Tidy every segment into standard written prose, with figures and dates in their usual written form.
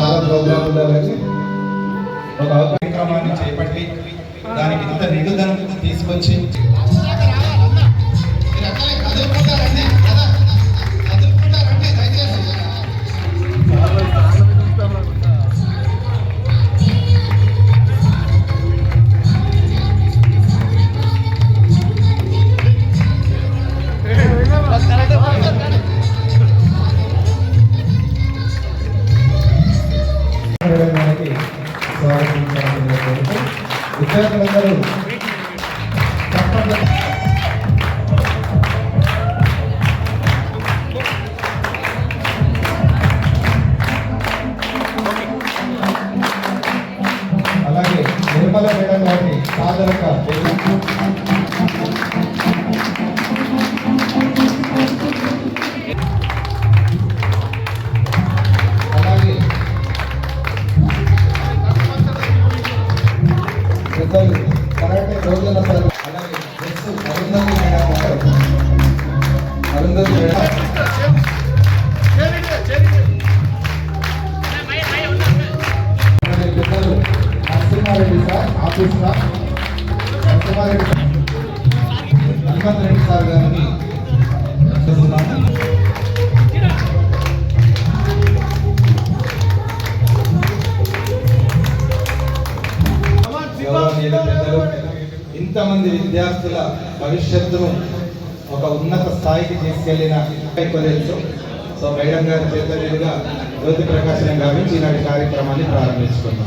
చాలా ప్రోగ్రాంలు కానీ ఒక కార్యక్రమాన్ని చేపట్టి దానికి ఇంత నిధులను తీసుకొచ్చి విద్యార్థులందరూ అలాగే నిర్మల మేడం గారిని సాదరంగా కరాటే రోజుల సార్ అలాగే అరుంధతి మేడం అరుంధతి మేడం పెద్దలు Narasimha Reddy sir office sir Narasimha Reddy Hanumanth Reddy sir గారిని ఇంతమంది విద్యార్థుల భవిష్యత్తును ఒక ఉన్నత స్థాయికి తీసుకెళ్లిన కాలేజ్ సో మేడం గారి చేత మీదుగా జ్యోతి ప్రకాశనం గావించి ఈనాటి కార్యక్రమాన్ని ప్రారంభించుకున్నాం.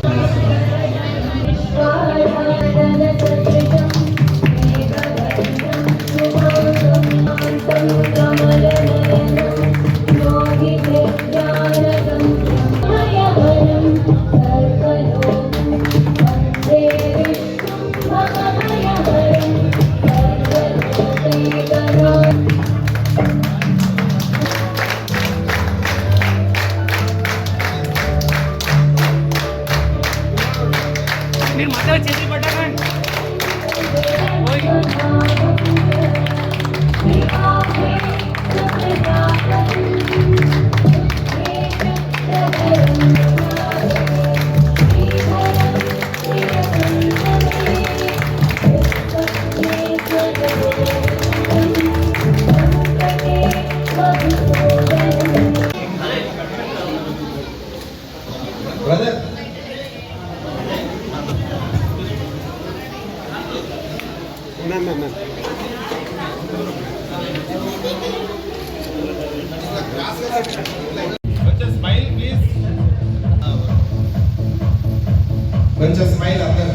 కొంచెం స్మైల్ అందరూ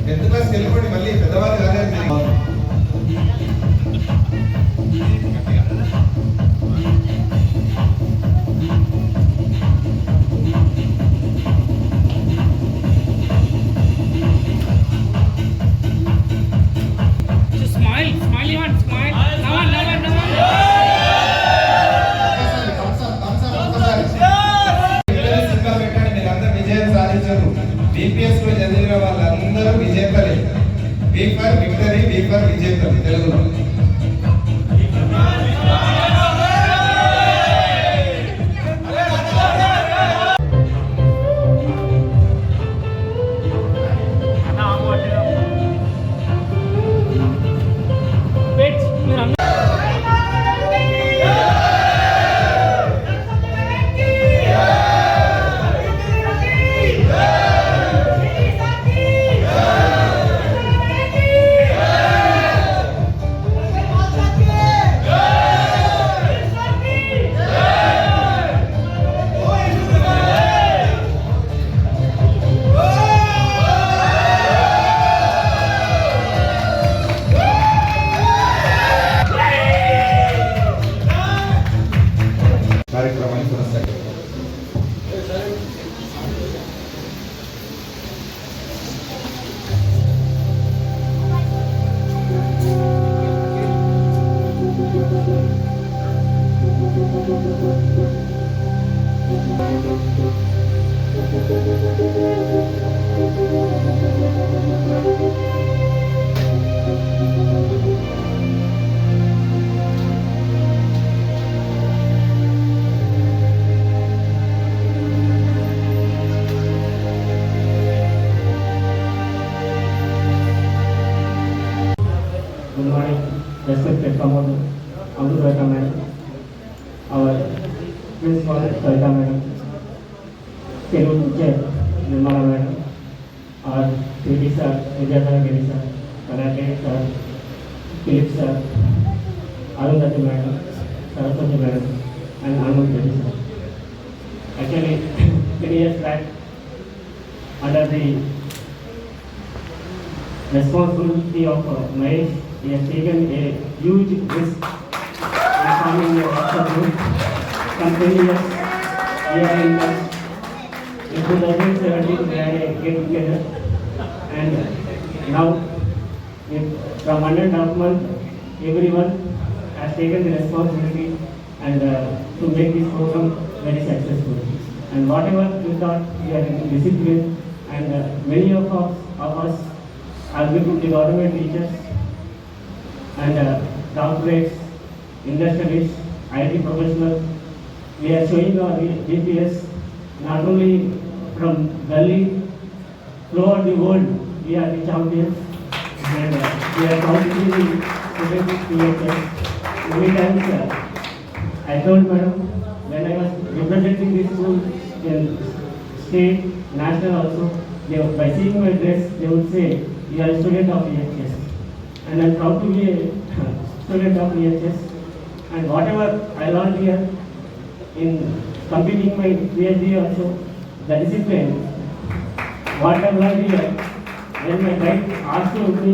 10th క్లాస్కి వెళ్ళిపోండి, మళ్ళీ పెద్దవాళ్ళు కాలేదు. బీపీఎస్ లో చదివిన వాళ్ళందరూ విజేతలే. B for victory, B for విజేతలు తెలుగులో. Telugu teacher Nirmala madam, our PT sir, Vidyadhara Giri sir, Karate sir, Philip sir, Arundhati madam, Saraswati madam, and Anand Reddy sir. Actually, 3 years back, under the responsibility of Mahesh, he has taken a huge risk in forming a WhatsApp group. From 10 years, we are in touch. In 2017, we had a get together, and now, from 1.5 months, everyone has taken the responsibility and to make this program very successful. And whatever we thought, we are in discipline, and many of us are becoming the government teachers and doctorates, industrialists, IT professionals. We are showing our GPS not only from Delhi, throughout the world. We are the champions, and we are contributing to the PHS. Many times I told madam, when I was representing this school in state, national also, by seeing my dress, they would say, you are a student of EHS. And I am proud to be a student of EHS. And whatever I learned here in completing my PhD also, the discipline, what I learned here, when my guide asked to be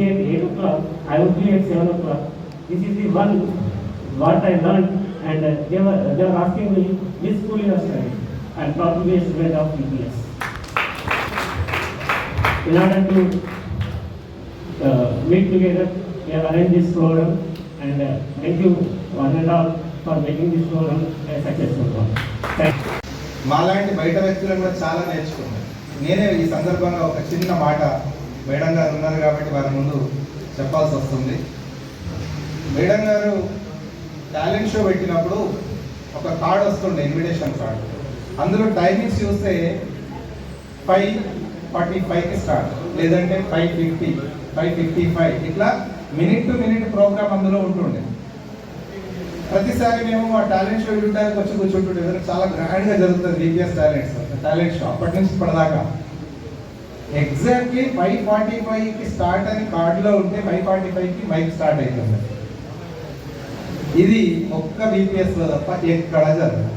at 8 o'clock, I would be at 7 o'clock. This is the one what I learned, and they were asking me, which school you are studying? I am proud to be a student of EPS. In order to meet together, we have arranged this program, and thank you one and all for making this program a successful one. Thank you. మాలాంటి బయట వ్యక్తులను కూడా చాలా నేర్చుకున్నాను. నేనే ఈ సందర్భంగా ఒక చిన్న మాట మేడం గారు ఉన్నారు కాబట్టి వారి ముందు చెప్పాల్సి వస్తుంది. మేడం గారు టాలెంట్ షో పెట్టినప్పుడు ఒక కార్డ్ వస్తుండే, ఇన్విటేషన్ కార్డ్. అందులో టైమింగ్స్ చూస్తే 5:45కి స్టార్ట్, లేదంటే 5:50, 5:55 ఇట్లా మినిట్ టు మినిట్ ప్రోగ్రామ్ అందులో ఉంటుండే. ప్రతిసారి మేము ఆ టాలెంట్ షో చూడడానికి వచ్చి కూర్చుంటుండే. చాలా గ్రాండ్గా జరుగుతుంది విపిఎస్ టాలెంట్ షో అప్పటి నుంచి ఇప్పటిదాకా. ఎగ్జాక్ట్లీ 5:45కి స్టార్ట్ అని కార్డులో ఉంటే 5:45కి మైక్ స్టార్ట్ అవుతుంది. ఇది ఒక్క విపిఎస్లో తప్ప ఎక్కడ జరగదు.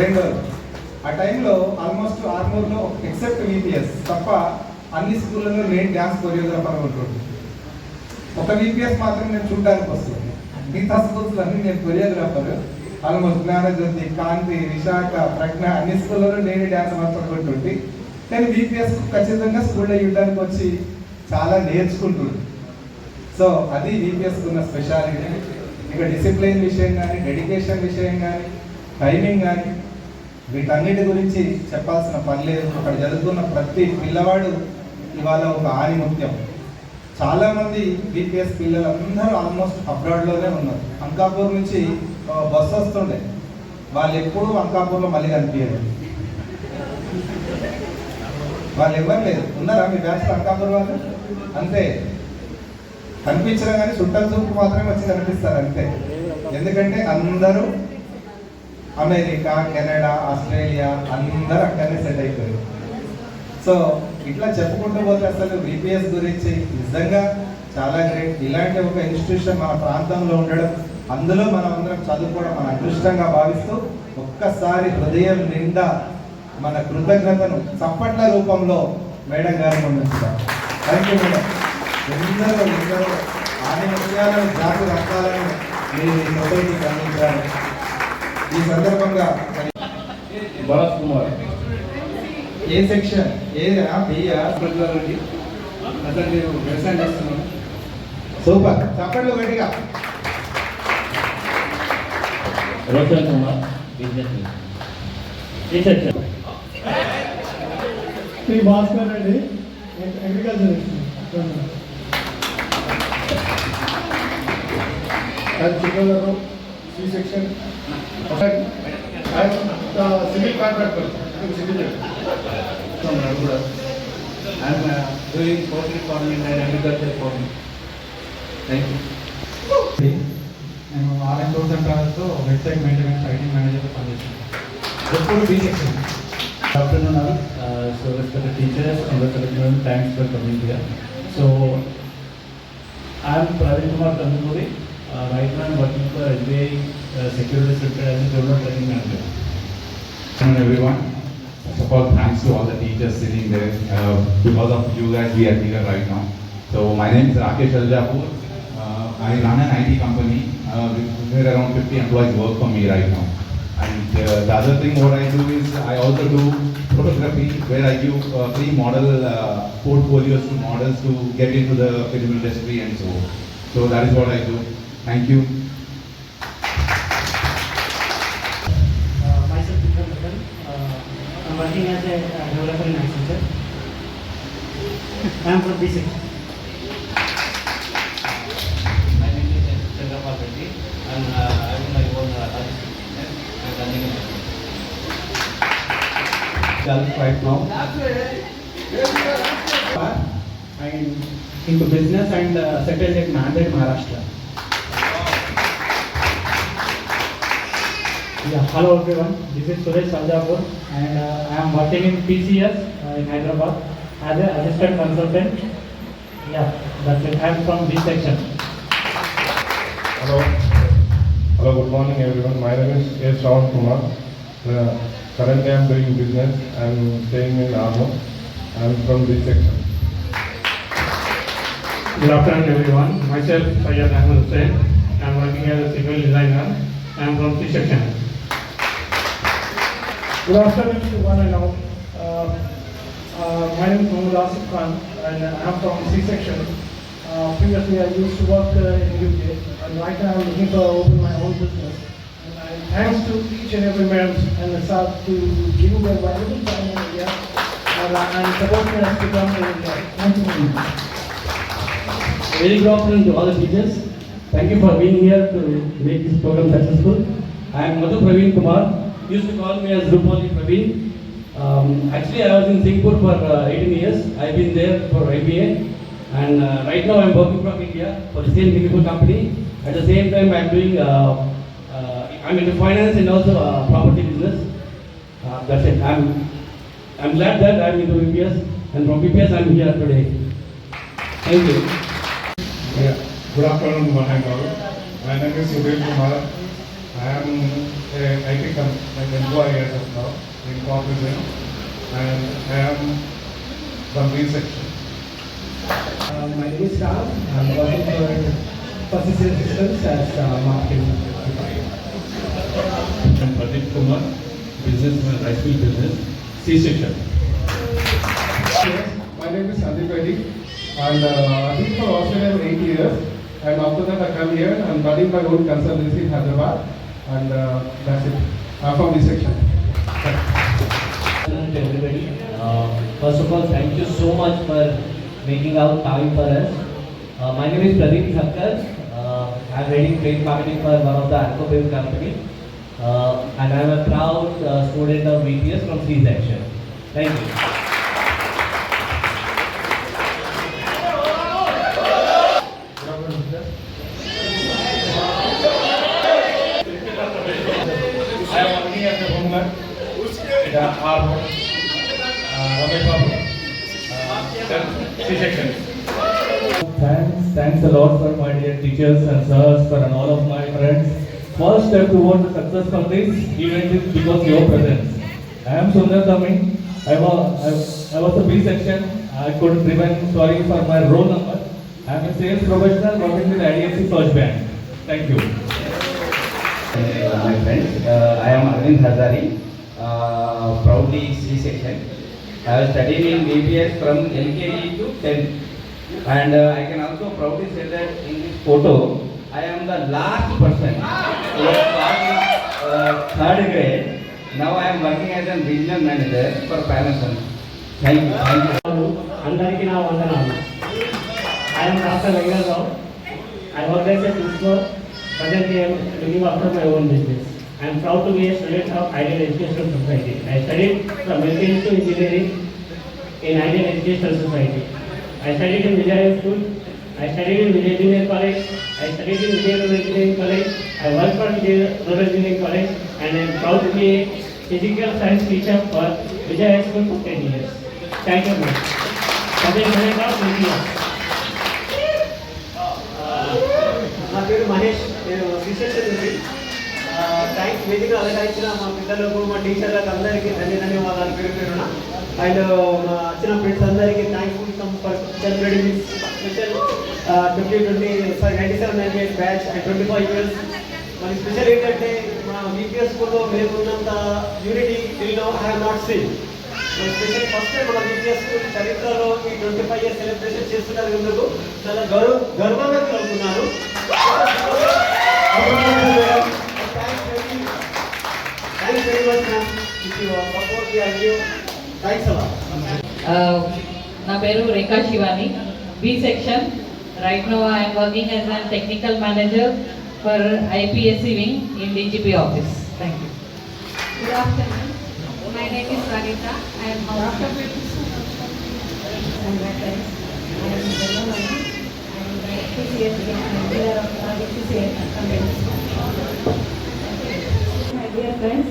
రెండోది, ఆ టైంలో ఆల్మోస్ట్ ఆర్మూర్లో ఎక్సెప్ట్ విపిఎస్ తప్ప అన్ని స్కూళ్ళలో నేను డ్యాన్స్ కొరియోగ్రాఫర్ ఉంటుంది. ఒక విపిఎస్ మాత్రం నేను చూడడానికి వస్తుంది. మిగతా స్కూల్స్లో అన్ని నేను కొరియోగ్రాఫర్. ఆల్మోస్ట్ జ్ఞానజ్యోతి, కాంతి, విశాఖ, ప్రజ్ఞ అన్ని స్కూళ్ళలో నేను డ్యాన్స్ మాత్రం ఉంటుంటే, కానీ విపిఎస్ ఖచ్చితంగా స్కూల్లో ఇవ్వడానికి వచ్చి చాలా నేర్చుకుంటుంది. సో అది విపిఎస్ ఉన్న స్పెషాలిటీ. ఇక డిసిప్లిన్ విషయం కానీ, డెడికేషన్ విషయం కానీ, టైమింగ్ కానీ, వీటన్నిటి గురించి చెప్పాల్సిన పని లేదు. అక్కడ జరుగుతున్న ప్రతి పిల్లవాడు ఇవాళ ఒక ఆణిముత్యం. చాలామంది బీపీఎస్ పిల్లలందరూ ఆల్మోస్ట్ అబ్రాడ్లోనే ఉన్నారు. అంకాపూర్ నుంచి బస్సు వస్తుండే, వాళ్ళు ఎప్పుడూ అంకాపూర్లో మళ్ళీ కనిపించారు. వాళ్ళు ఎవరు లేదు. ఉన్నారా మీ బ్యాచ్లో అంకాపూర్ వాళ్ళు? అంతే, కనిపించడం కానీ చుట్టాల చూపు మాత్రమే వచ్చి కనిపిస్తారు అంతే. ఎందుకంటే అందరూ అమెరికా, కెనడా, ఆస్ట్రేలియా అందరూ అక్కడనే సెట్ అయిపోయారు. సో ఇట్లా చెప్పుకుంటూ పోతే అసలు విపిఎస్ గురించి నిజంగా చాలా గ్రేట్. ఇలాంటి ఒక ఇన్స్టిట్యూషన్ మన ప్రాంతంలో ఉండడం, అందులో మనం అందరం చదువుకోవడం మన అదృష్టంగా భావిస్తూ ఒక్కసారి హృదయం నిండా మన కృతజ్ఞతను చప్పట్ల రూపంలో మేడం గారిని అందిస్తాం. Thank you madam. ఎందరో ఆమె విషయాలను, జాతి రక్తాలను మీరు ఈ సొసైటీకి అందించారు. ఈ సందర్భంగా భరత్ కుమార్ ఏ సెక్షన్ ఏదైనా బియ్య నుండి అసలు నేను వ్యవసాయం చేస్తున్నాను. సూపర్, చప్పట్లు గట్టిగా. రోషన్ కుమార్ శ్రీ భాస్కర్ రెడ్డి అగ్రికల్చర్ చిక్కగారు C section civil contractor citizen కూడా I'm doing poultry farming and agriculture farming. Thank you. నేను ఆర్ఎన్ టూర్స్ అండ్ ట్రావెల్స్తో వెబ్సైట్ మెయింటెనెన్స్ ఐటీ మేనేజర్గా పనిచేస్తాను. ఎప్పుడు B section. Good afternoon all. So respected teachers and respected students, thanks for coming here. So I am Praveen Kumar Kandapuri. Right now I am working for SBI Securities Limited as a Global Training Manager. Good afternoon everyone. First of all, thanks to all the teachers sitting there. Because of you guys, we are here right now. So my name is Rakesh Aljapur. I run an IT company where around 50 employees work for me right now. And the other thing what I do is I also do photography where I give free model portfolios to models to get into the film industry and so. So that is what I do. Thank you. Myself, Vikram Mittal. I'm working as a developer in Accenture. I am from B section. My name is Chandrapal Reddy and I am my own logistics business and running a business. Right now. I'm into business and settled at Nanded, Maharashtra. Yeah, hello everyone. This is Suresh Sarjapur and I am working in PCS in Hyderabad as an assistant consultant. Yeah, that's it. I am from B section. Hello. Hello, good morning everyone. My name is A. Shravan Kumar. Currently I am doing business. I am staying in Armo. I am from this section. Good afternoon everyone. Myself Syed Ahmed Hussain. I am working as a civil designer. I am from C section. Good afternoon to one and all. My name is Mohammad Asif Khan and I am from C section. Previously I used to work in UK and right now I am looking to open my own business. Thanks to each and every man and the staff to give their valuable time in India and support me as to come to India. Thank you very much. Very good afternoon to all the teachers. Thank you for being here to make this program successful. I am Madhu Praveen Kumar. Used to call me as Rupali Praveen. Actually, I was in Singapore for 18 years. I've been there for MBA. And right now I'm working from India for the same Singapore company. At the same time, I'm doing I'm into finance and also property business. That's it. I'm glad that I'm into BPS and from BPS I'm here today. Thank you. Yeah. Good afternoon, one and all. My name is Sudhir Kumar. I am an IT employee as of now in Cognizant and I am from B section. My name is Ram. I'm working for Persistent Systems as marketing. I am Pradeep Kumar, businessman, rice mill business, C section. My name is Sandeep Reddy and I've been for Australia for 8 years and after that I come here and running my own consultancy in Hyderabad and that's it. I'm from this section. Good afternoon to everybody. First of all, thank you so much for making out time for us. My name is Pradeep Thakkar. I am heading trade marketing for one of the Alcobim company. And I am a proud student of BPS from C section. Thank you. I am working as a homeman in Armo. C section. Thanks a lot for my dear teachers and sirs, for and all of my friends. First step towards the success of this event is because your presence. I am Sundar Dami. I was a B section. I couldn't remember, sorry for my roll number. I am a sales professional working with IDFC First Bank. Thank you. My friends, I am Arvind Hazari, proudly C section. I was studying in BPS from LKG to 10th. And I can also proudly say that in this photo, I am the last person who was taught in third grade. Now I am working as a regional manager for Panasonic. Thank you. Thank you. అందరికీ నా వందనాలు. I am Dr. Venkatarav. I work as a principal. Presently I am looking after my own business. I am proud to be a student of Ideal Educational Society. I studied from LKG to engineering in Ideal Educational Society. I studied in Vijaya School I studied in Vijay Engineering College. I studied in Vijay Rural Engineering College. I worked for Vijay Rural Engineering College, and I am proud to be a physical science teacher for Vijay High School for 10 years. Thank you very much. నా పేరు మహేష్, నేను శ్రీశైలం నుండి. Thanks వేదిక అలంకరించిన మా పిల్లలకు, మా టీచర్లకు అందరికీ ధన్యవాదాలు పేరు పేరున. అండ్ మా వచ్చిన ఫ్రెండ్స్ అందరికీ thanks for celebrating special 97 batch and 25 years. మన స్పెషల్ ఏంటంటే మా బీపీఎస్ స్కూల్లో మేము ఉన్నంత unity till now I have not seen. Special first time మన బీపీఎస్ స్కూల్ చరిత్రలో ఈ 25 years సెలబ్రేషన్ చేస్తున్నందుకు చాలా గర్వంగా ఫీల్ అవుతున్నాను. Thanks very much, ma'am. If you support the idea, thanks a lot. నా పేరు Rekha Shivani, B section. Right now I am working as a technical manager for IPSC wing in DGP office. Thank you. Good afternoon. My name is Vanita. I am Dr. and my friends. I am Janamani. I am the HPCS member of HPCS company. My dear friends,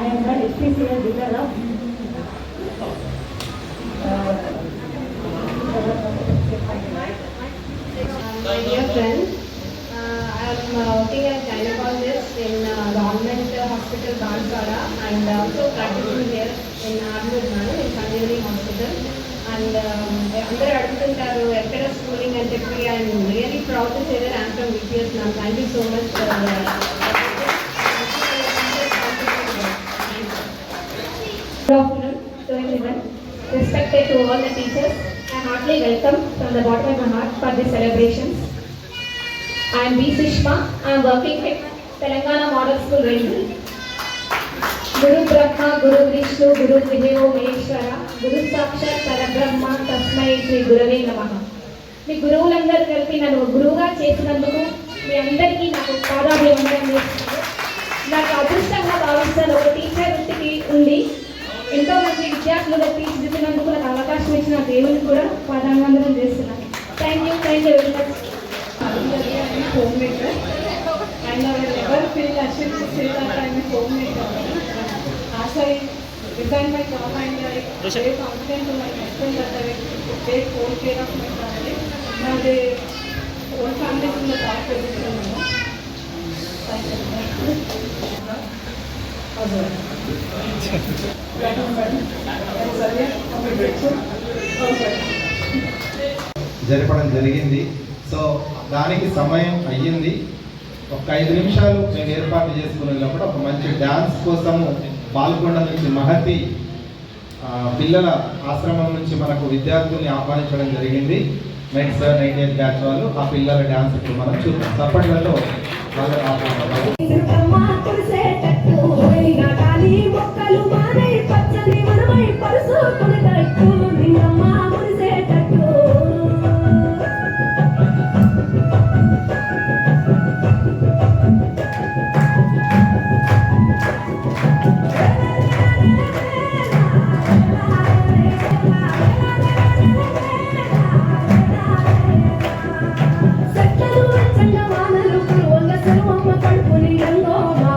I am the HPCS leader of my dear friends, I am working as gynecologist in government hospital Banswara and also practicing here in Armud in Sanjeevani Hospital. And అందరూ అడుగుతుంటారు ఎక్కడ schooling అని చెప్పి. I'm really proud to say that I'm from VPS. నా thank you so much for Good afternoon to everyone. Respected to all the teachers, I heartily welcome from the bottom of my heart for these celebrations. I am B. Sushma. I am working at Telangana Model School, Rainbow. Guru Brahma, Guru Vishnu, Guru Devo Maheshwara, Guru Sakshat Parabrahma, Tasmai Shri Gurave Namaha. మీ గురువులందరూ కలిపి నన్ను గురువుగా చేసినందుకు మీ అందరికీ నాకు పాదాభివందనం చేస్తున్నాను. నాకు అదృష్టంగా భావిస్తాను ఒక టీచర్ వృత్తికి ఉండి ఎంతో మంది విద్యార్థులుగా తీర్చిదిద్దినందుకు నాకు అవకాశం ఇచ్చిన దేవుని కూడా పాదాభివందనం చేస్తున్నాను. Thank you very much. homemaker and I will never feel ashamed to say that I am a homemaker. As I resign my job and I very confident to my husband that I will take whole care of my family. Now the whole family is in the top position now. Thank you. జరపడం జరిగింది. So దానికి సమయం అయ్యింది. ఒక 5 నిమిషాలు మేము ఏర్పాటు చేసుకునేటప్పుడు ఒక మంచి డ్యాన్స్ కోసము పాల్గొండ నుంచి మహతి పిల్లల ఆశ్రమం నుంచి మనకు విద్యార్థుల్ని ఆహ్వానించడం జరిగింది. నెక్స్ట్ 98 బ్యాచ్ వాళ్ళు ఆ పిల్లల డ్యాన్స్ ఇప్పుడు మనం చూద్దాం. తప్పట్లలో వాళ్ళు ఆహ్వానించారు. కడుపుని రంగో మా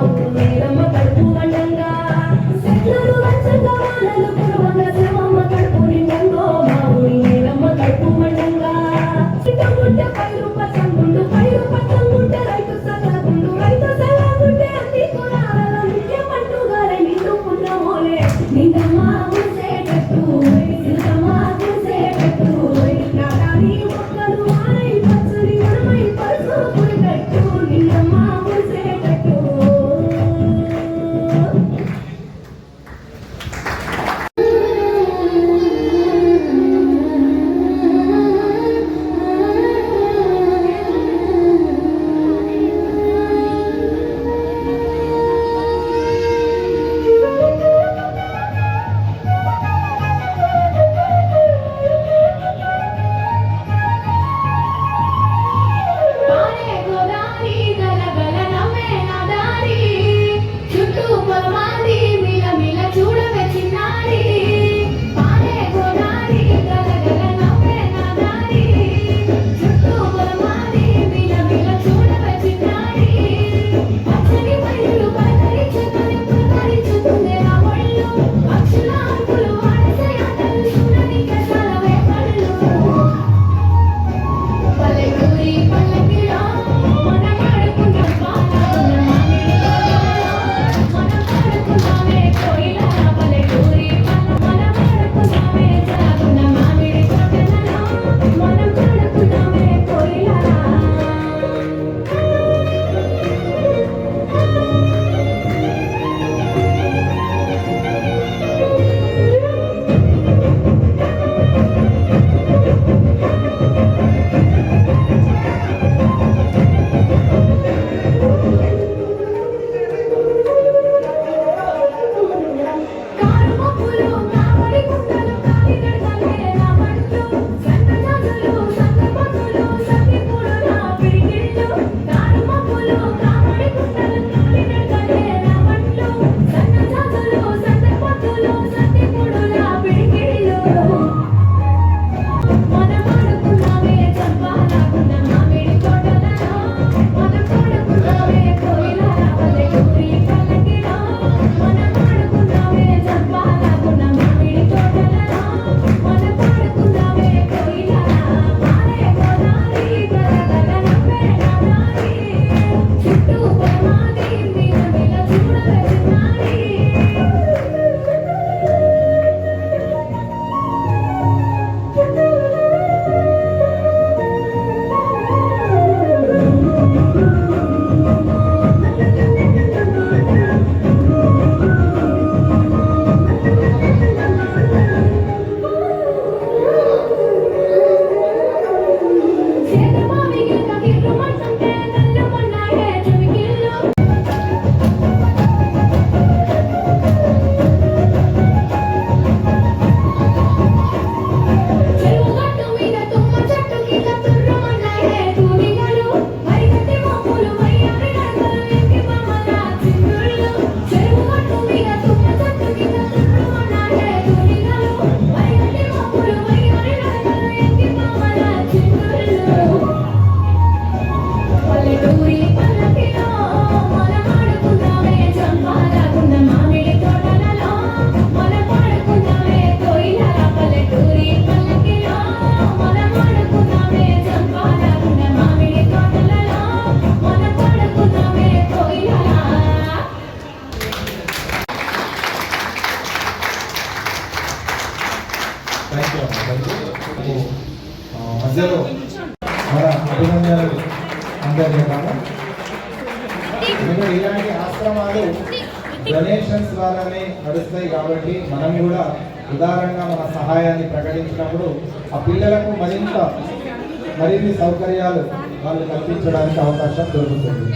మధ్యలో మన అభినందనలు అందజేద్దాము. ఎందుకంటే ఇలాంటి ఆశ్రమాలు డొనేషన్స్ ద్వారానే నడుస్తాయి కాబట్టి మనం కూడా ఉదారంగా మన సహాయాన్ని ప్రకటించినప్పుడు ఆ పిల్లలకు మరిన్ని సౌకర్యాలు వాళ్ళు కల్పించడానికి అవకాశం దొరుకుతుంది.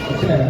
వచ్చినాయా?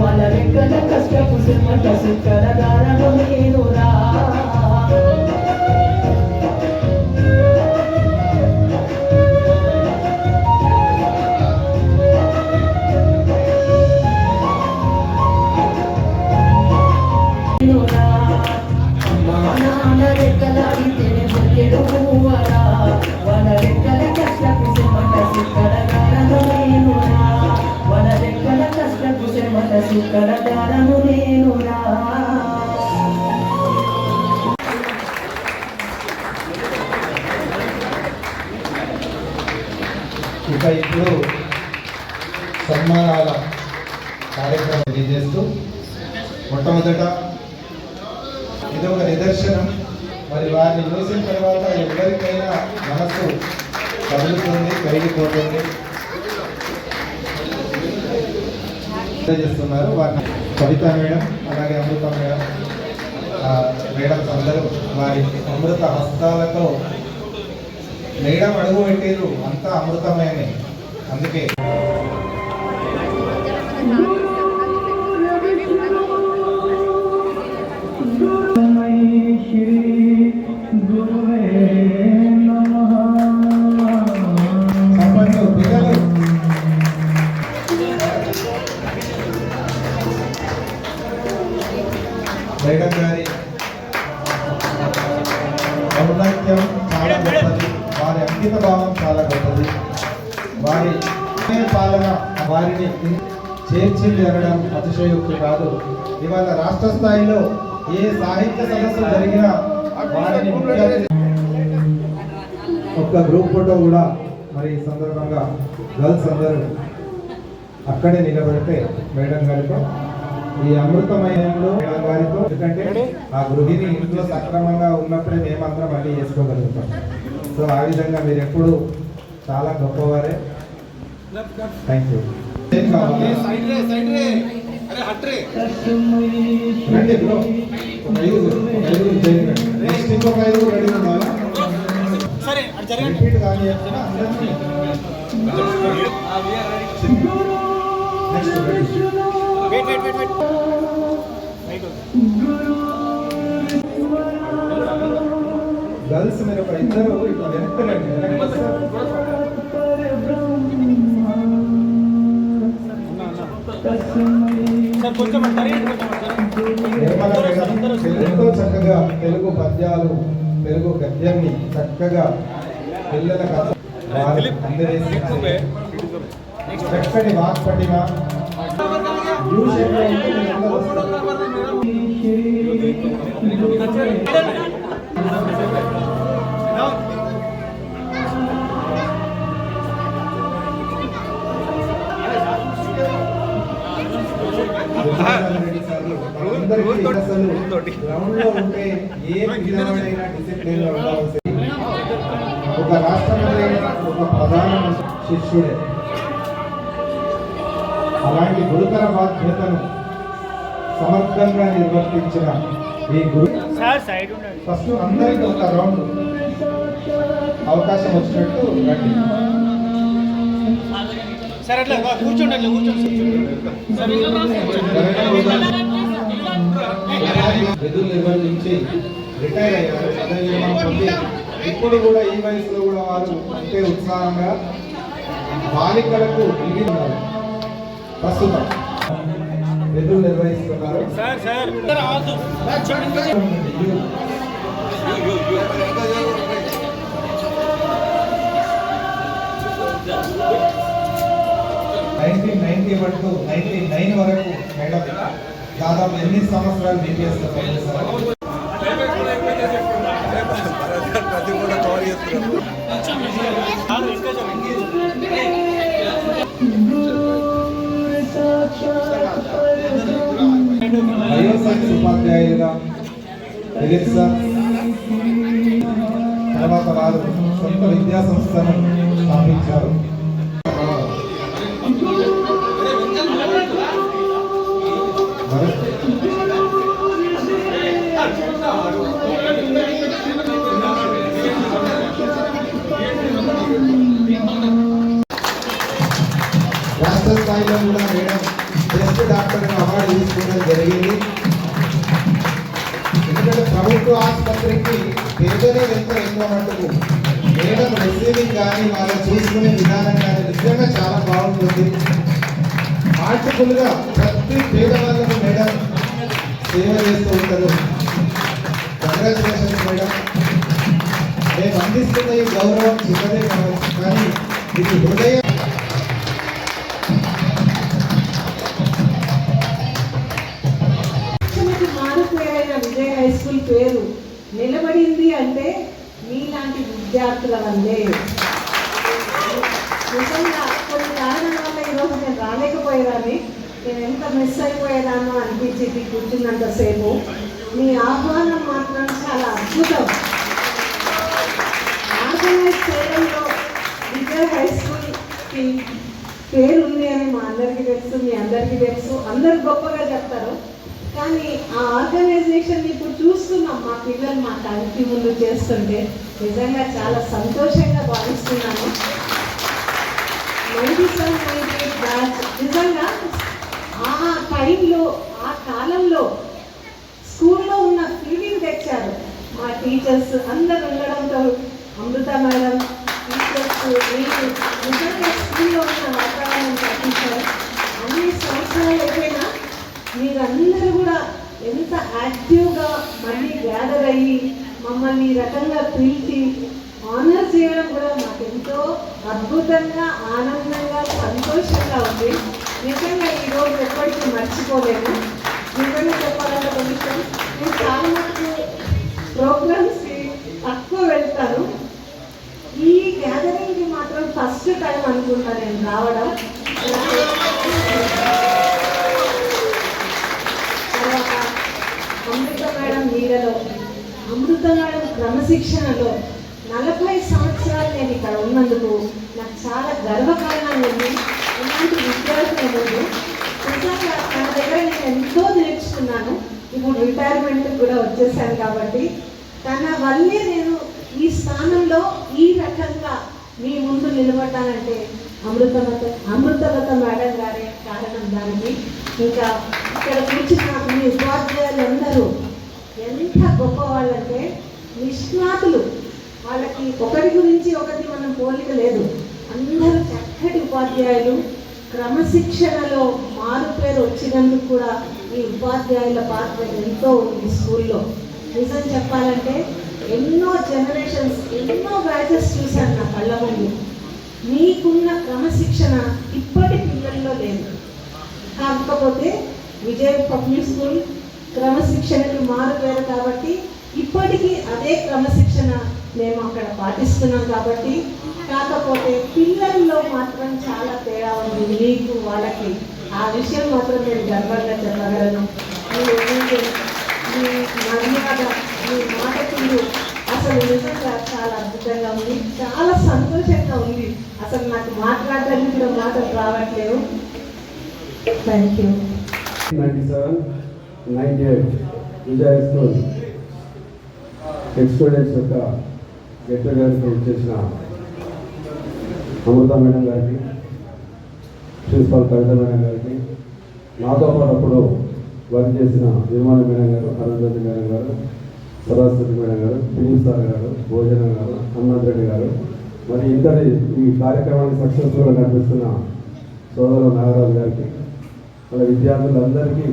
వాళ్ళ రెక్కల కష్టపు శ్రమట సుక్కరదారను నేనురా. సుక్కరదారను నేనురా. ఇక ఇప్పుడు సన్మానాల కార్యక్రమం తెలియజేస్తూ మొట్టమొదట ఇది ఒక నిదర్శనం. మరి వారిని చూసిన తర్వాత ఎవరికైనా మనసు కదులుతుంది, కరిగిపోతుంది. చేస్తున్నారు వారిని కవిత మేడం, అలాగే అమృత మేడం, మేడమ్స్ అందరూ వారి అమృత హస్తాలతో మేడం అడుగు పెట్టారు, అంతా అమృతమయమే. అందుకే మేడం గారి ఔన్నత్యం చాలా గొప్పది, వారి అంకిత భావం చాలా గొప్పది. వారి పాలన వారిని చేర్చింది అనడం అతిశయోక్తి కాదు. ఇవాళ రాష్ట్ర స్థాయిలో ఏ సాహిత్య సదస్సు జరిగినా వారిని ఒక్క గ్రూప్ ఫోటో కూడా మరి ఈ సందర్భంగా గర్ల్స్ అందరూ అక్కడే నిలబడితే మేడం గారితో ఈ అమృతమయంలో మేడం గారితో, ఎందుకంటే ఆ గృహిణి ఇంట్లో సక్రమంగా ఉన్నప్పుడే మేమందరం మళ్ళీ చేసుకోగలుగుతాం. సో ఆ విధంగా మీరు ఎప్పుడు చాలా గొప్పవారే. Thank you. రండి బ్రో, ఒక ఐదుగురు చేయండి. నెక్స్ట్ ఇంకొక ఐదుగురు రెడీ ఉండాలా? రిపీట్ కానీ చెప్తున్నా అందరినీ. నెక్స్ట్ గర్ల్స్ మీరు ఒక ఇద్దరు ఇట్లా వెనక్కి ఎంతో చక్కగా తెలుగు పద్యాలు తెలుగు గద్యాన్ని చక్కగా పిల్లలకు అందజేసి చక్కటి వాక్పటిమ యూ షేప్లో ఉంటుంది. అందరూ గ్రౌండ్ లో ఉంటే ఏ విధమైన డిసిప్లిన్ లో ఉండాల్సింది ఒక రాష్ట్రంలో ఒక ప్రధాన శిష్యుడే. అలాంటి గురుతర బాధ్యతను సమర్థంగా నిర్వర్తించిన ఈ గురు ఫస్ట్ అందరికీ ఒక రౌండ్ అవకాశం వచ్చినట్టు రండి. విధులు నిర్వర్తించి రిటైర్ అయ్యారు. ఇప్పుడు కూడా ఈ వయసులో కూడా వారు అంతే ఉత్సాహంగా బాలికలకు ఇది ఉన్నారు. ప్రస్తుతం విధులు నిర్వహిస్తున్నారు. 1991 to 99 వరకు మేడం దాదాపు 8 సంవత్సరాలు BPS లో పనిచేశారు. బయోసైన్స్ ఉపాధ్యాయులుగా తర్వాత వారు సొంత విద్యా సంస్థను స్థాపించారు. రాష్ట్ర స్థాయిలో కూడా మేడం బెస్ట్ డాక్టర్ అవార్డు తీసుకోవడం జరిగింది. ఎందుకంటే ప్రభుత్వ ఆసుపత్రికి పేదలే వెళ్తారు ఎక్కువ మట్టుకు. మేడం రిసీవింగ్ కానీ వాళ్ళు చూసుకునే విధానం కానీ నిజంగా చాలా బాగుంటుంది. ఆర్టిఫుల్గా ప్రతి పేదవాళ్ళకు మేడం సేవ చేస్తూ ఉంటారు. Congratulations madam. మేము అందిస్తున్న ఈ గౌరవం చిన్నదే కావచ్చు, కానీ ఇది హృదయ మారుపేరైన విజయ హై స్కూల్ పేరు నిలబడింది అంటే మీలాంటి విద్యార్థుల వల్లే. నిజంగా కొన్ని కారణాల వల్ల ఈరోజు నేను రాలేకపోయేదాన్ని. నేను ఎంత మిస్ అయిపోయేదానో అనిపించింది కూర్చున్నంతసేపు. మీ ఆహ్వానం మాత్రం చాలా అద్భుతం. ఆర్గనైజ్ చేయడంలో విజయ హై స్కూల్కి పేరుంది అని మా అందరికీ తెలుసు, మీ అందరికీ తెలుసు. అందరు గొప్పగా చెప్తారు. కానీ ఆ ఆర్గనైజేషన్ ఇప్పుడు చూస్తున్నాం, మా పిల్లలు మా కంటి ముందు చేస్తుంటే నిజంగా చాలా సంతోషంగా భావిస్తున్నాను. 97-98 బ్యాచ్ నిజంగా ఆ టైంలో ఆ కాలంలో స్కూల్లో ఉన్న ఫీలింగ్ తెచ్చారు మా టీచర్స్ అందరు ఉండడంతో. అమృత మేడం, టీచర్స్, మీరు నిజంగా స్కూల్లో ఉన్న వాతావరణం తగ్గించారు. అన్ని సంవత్సరాలు అయిపోయినా మీరందరూ కూడా ఎంత యాక్టివ్గా మళ్ళీ గ్యాదర్ అయ్యి మమ్మల్ని ఈ రకంగా పిలిచి ఆనర్ చేయడం కూడా మాకు ఎంతో అద్భుతంగా, ఆనందంగా, సంతోషంగా ఉంది. నిజంగా ఈరోజు ఎప్పటికీ మర్చిపోలేము. నిజంగా చెప్పాలంటే కొంచెం నేను చాలా మటుకు ప్రోగ్రామ్స్కి తక్కువ వెళ్తాను. ఈ గ్యాదరింగ్కి మాత్రం ఫస్ట్ టైం అనుకుంటా నేను రావడం. తర్వాత అమృత మేడం నీడలో, అమృత మేడం క్రమశిక్షణలో 40 సంవత్సరాలు నేను ఇక్కడ ఉన్నందుకు నాకు చాలా గర్వకారణంగా ఉంది. ఇలాంటి విద్యార్థుల ముందు నిజంగా తన దగ్గర నేను ఎంతో నేర్చుకున్నాను. ఇప్పుడు రిటైర్మెంట్ కూడా వచ్చేసాను కాబట్టి తన వల్లే నేను ఈ స్థానంలో ఈ రకంగా మీ ముందు నిలబడ్డానంటే అమృతలత మేడం గారే కారణం దానికి. ఇంకా ఇక్కడ కూర్చున్న మీ ఉపాధ్యాయులందరూ ఎంత గొప్పవాళ్ళంటే నిష్ణాతులు. వాళ్ళకి ఒకటి గురించి ఒకటి మనం పోలిక లేదు. అందరూ చక్కటి ఉపాధ్యాయులు. క్రమశిక్షణలో మారుపేరు వచ్చినందుకు కూడా ఈ ఉపాధ్యాయుల పాత్ర ఎంతో ఉంది స్కూల్లో. నిజం చెప్పాలంటే ఎన్నో జనరేషన్స్, ఎన్నో బ్యాచెస్ చూశాను నా కళ్ళ ముందు. మీకున్న క్రమశిక్షణ ఇప్పటి పిల్లల్లో లేదు. కాకపోతే విజయ్ పబ్లిక్ స్కూల్ క్రమశిక్షణకి మారుపేరు కాబట్టి ఇప్పటికీ అదే క్రమశిక్షణ మేము అక్కడ పాటిస్తున్నాం కాబట్టి. కాకపోతే పిల్లల్లో మాత్రం చాలా తేడా ఉంది మీకు వాళ్ళకి. ఆ విషయం మాత్రం నేను గర్వంగా చెప్పగలను. మీ మర్యాద, మీ మాట తీరు అసలు నిజంగా చాలా అద్భుతంగా ఉంది. చాలా సంతోషంగా ఉంది. అసలు నాకు మాట్లాడడానికి కూడా మాటలు రావట్లేవు. Thank you. 97-98 Vijaya school experience యొక్క గెట్ టుగెదర్కి వచ్చేసిన అమృత మేడం గారికి, ప్రిన్సిపాల్ కవిత మేడం గారికి, నాతో పాటు అప్పుడు వర్క్ చేసిన నిర్మాణ మేడం గారు, అరుంధతి మేడం గారు, సరస్వతి మేడం గారు, ఫిలిప్ సార్ గారు, భోజన గారు, హనుమంత్ రెడ్డి గారు, మరి ఇంతటి ఈ కార్యక్రమాన్ని సక్సెస్ఫుల్గా నడిపిస్తున్న సోదరుడు నాగరాజు గారికి, మన విద్యార్థులందరికీ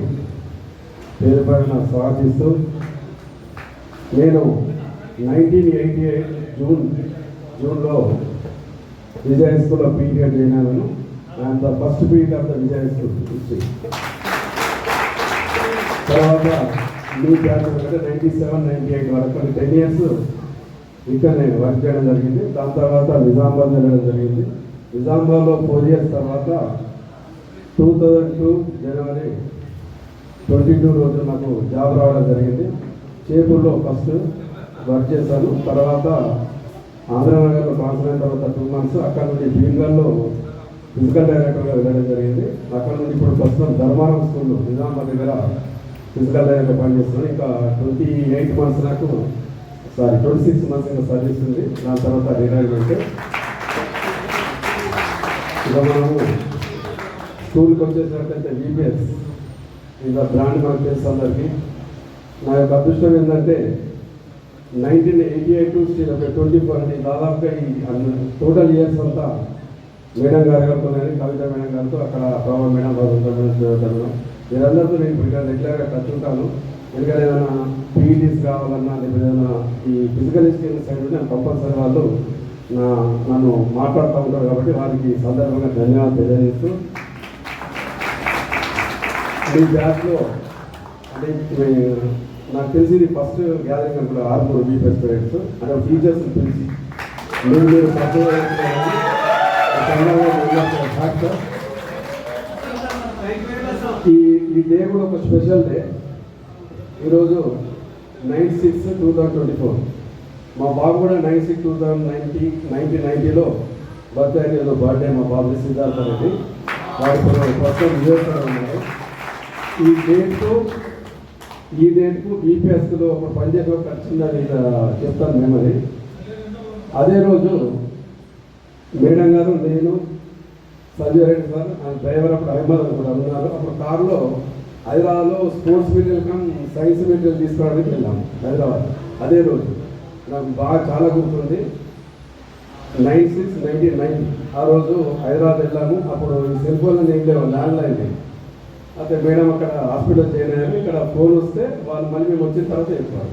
పేరు పైన స్వాగతిస్తూ, నేను 1988 జూన్లో విజయ స్కూల్లో పీఈటీ చేయనాను. I'm the first PET of the Vijaya school history. తర్వాత మీ బ్యాచ్ అంటే 97-98 వరకు 10 years ఇక్కడ నేను వర్క్ చేయడం జరిగింది. దాని తర్వాత నిజామాబాద్ వెళ్ళడం జరిగింది. నిజామాబాద్లో 4 years తర్వాత 2002 జనవరి 22 రోజు నాకు జాబ్ రావడం జరిగింది. చేపూర్లో ఫస్ట్ వర్క్ చేశాను. తర్వాత ఆంధ్రనగర్లో ట్రాన్స్ఫర్ అయిన తర్వాత 2 months అక్కడ నుండి భీమ్గల్లో ఫిజికల్ డైరెక్టర్గా వెళ్ళడం జరిగింది. అక్కడ నుండి ఇప్పుడు ప్రస్తుతం ధర్మారం స్కూల్లో నిజామాబాద్ దగ్గర ఫిజికల్ డైరెక్టర్ పనిచేస్తున్నాను. ఇంకా 26 months ఇంకా సర్వీస్ ఉంది. దాని తర్వాత రిటైర్మెంట్. ఇక మనము స్కూల్కి వచ్చేసినట్లయితే VPS ఇంకా బ్రాండ్ మనకు తెలుసు అందరికీ. నా యొక్క అదృష్టం ఏంటంటే 1988 to 24 అని దాదాపుగా ఈ టోటల్ ఇయర్స్ అంతా మేడం గారితో, కవిత మేడం గారితో, అక్కడ ప్రభావ మేడం గారు, వీరందరితో నేను రెగ్యులర్గా టచ్ ఉంటాను. ఎందుకంటే ఏదైనా పీఈటీస్ కావాలన్నా లేకపోతే ఏదైనా ఈ ఫిజికల్ ఎడ్యుకేషన్ సైడ్ ఉంటే కంపల్సరీ వాళ్ళు నన్ను మాట్లాడుతూ ఉంటారు. కాబట్టి వారికి సందర్భంగా ధన్యవాదాలు తెలియజేస్తూ, మీ బ్యాచ్లో అంటే నాకు తెలిసి ఇది ఫస్ట్ గ్యాదరింగ్ అనుకుంటా 6 VPS స్టూడెంట్స్ అంటే టీచర్స్ని పిలిచి మీరు ఈ డే కూడా ఒక స్పెషల్ డే. ఈరోజు 9/6/2024. మా బాబు కూడా 9/6/1990లో బర్త్డే అనేది బర్త్డే మా బాబు సిద్ధార్థ అనేది. వాడు ప్రస్తుతం విజయవాడ ఉన్నారు. ఈ డేట్కు VPSలో ఒక పనిచేసే ఒక చిన్నది చెప్తాను మెమరీ. అదే రోజు మేడం గారు, నేను, Sanjay Reddy sir and driver అప్పుడు అహ్మద్ కూడా ఉన్నారు. అప్పుడు కారులో హైదరాబాద్లో స్పోర్ట్స్ మెటీరియల్ సైన్స్ మెటీరియల్ తీసుకోవడానికి వెళ్ళాము హైదరాబాద్. అదే రోజు నాకు బాగా చాలా గుర్తుంది. 9/6/1990 ఆ రోజు హైదరాబాద్ వెళ్ళాము. అప్పుడు ఈ సెల్ ఫోన్లో ఏం లేవు, ల్యాండ్లైన్. అయితే మేడం అక్కడ హాస్పిటల్ జాయిన్ అయ్యారు. ఇక్కడ ఫోన్ వస్తే వాళ్ళు మళ్ళీ మేము వచ్చిన తర్వాత చెప్పారు.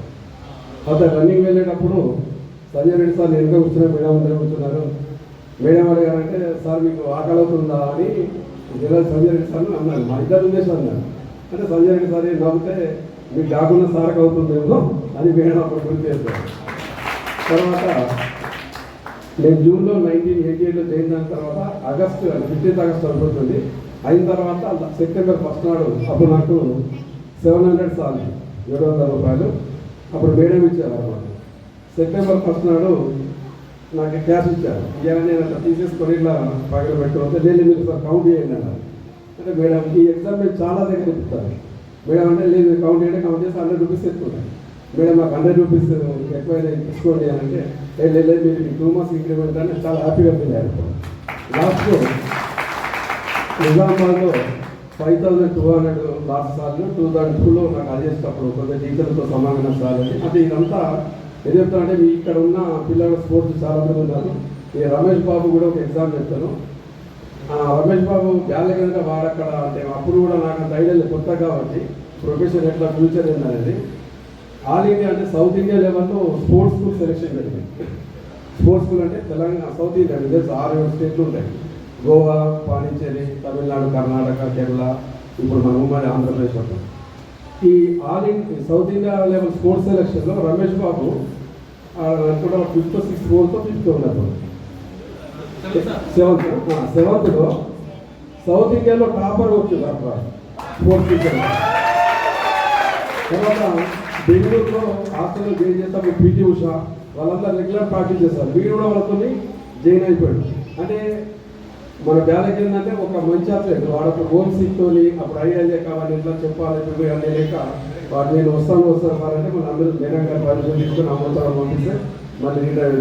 అయితే రన్నింగ్ వెళ్ళేటప్పుడు సంజయ్ రెడ్డి సార్ వెనుక కూర్చున్నారు, మేడం అందరూ కూర్చున్నారు. మేడం అడిగారంటే, సార్ మీకు ఆకలి అవుతుందా అని జనరల్ సంజయ్ రెడ్డి సార్ అన్నారు. మా ఇద్దరు ఉద్దేశం అన్నారు. అంటే సంజయ్ రెడ్డి సార్ నవ్వుతే మీకు కాకుండా సార్కి అవుతుందేమో అని మేడం అప్పుడు గుర్తు చేశారు. తర్వాత నేను జూన్లో 1988లో జాయిన్ అయిన తర్వాత ఆగస్టు 15th ఆగస్టు అనుకుంటుంది. అయిన తర్వాత సెప్టెంబర్ 1st నాడు అప్పుడు నాకు 700 సార్లు 700 రూపాయలు అప్పుడు మేడం ఇచ్చారు అన్నమాట. సెప్టెంబర్ 1st నాడు నాకు క్యాష్ ఇచ్చారు. ఇవన్నీ నేను అట్లా తీసేసుకొని ఇట్లా పగల పెట్టుకుంటే నేను మీరు కౌంట్ చేయండి అన్నారు. అంటే మేడం ఈ ఎగ్జామ్ మేము చాలా దగ్గర చెప్తాను. మేడం అంటే లేదు కౌంట్ చేసి 100 రూపీస్ ఎక్కుంటాయి. మేడం మాకు 100 రూపీస్ ఎక్కువైనా తీసుకోండి అని అంటే లేదు మీరు 2 months ఇంక్రిమెంట్ అని చాలా హ్యాపీగా ఫీల్ అయ్యారు. లాస్ట్లో నిజామాబాద్లో 5200 లాస్ట్ సార్లు 2002లో నాకు అది చేసేటప్పుడు కొంచెం టీచర్లతో సమానంగా సార్లు అంటే ఇదంతా ఏం చెప్తానంటే మీ ఇక్కడ ఉన్న పిల్లల స్పోర్ట్స్ చాలా మంది ఉన్నారు. ఈ రమేష్ బాబు కూడా ఒక ఎగ్జామ్ చెప్తాను. రమేష్ బాబు బ్యాల కింద వాడక్కడ అంటే అప్పుడు కూడా నాకు అంత ఐడియా కొత్త కాబట్టి ప్రొఫెషన్ ఎట్లా ఫ్యూచర్ ఏందనేది ఆల్ ఇండియా అంటే సౌత్ ఇండియా లెవెల్లో స్పోర్ట్స్ స్కూల్ సెలెక్షన్ జరిగింది. స్పోర్ట్స్ స్కూల్ అంటే తెలంగాణ సౌత్ ఇండియా విలేజ్ 6 స్టేట్లు ఉంటాయి. గోవా, పాండిచ్చేరి, తమిళనాడు, కర్ణాటక, కేరళ, ఇప్పుడు మన ఉమ్మడి ఆంధ్రప్రదేశ్ ఉంటాం. ఈ all India south India level sports సెలెక్షన్లో రమేష్ బాబు కూడా 5th, 6th, 4th, 5th ఉన్నారు. 7th సౌత్ ఇండియాలో టాపర్ వచ్చింది అక్కడ స్పోర్ట్స్ టీచర్. తర్వాత బెంగళూరులో హాస్టల్లో జాయిన్ చేస్తాం. పీటీ ఉషా వాళ్ళంతా రెగ్యులర్ ప్రాక్టీస్ చేస్తారు. వీడు కూడా వాళ్ళతో జాయిన్ అయిపోయాడు. అంటే మన బ్యాలెక్ ఏంటంటే ఒక మంచి అథ్లెట్ వాడప్పుడు హోమ్ సిక్తోని అప్పుడు ఐడియా లేక వాళ్ళు ఎట్లా చెప్పాలి ఇప్పుడు అన్నీ లేక వాడు నేను వస్తాను వాళ్ళంటే మన అందరూ మేడం గారు పర్మిషన్ తీసుకుని అమ్మతారు పంపిస్తే మళ్ళీ రిటర్న్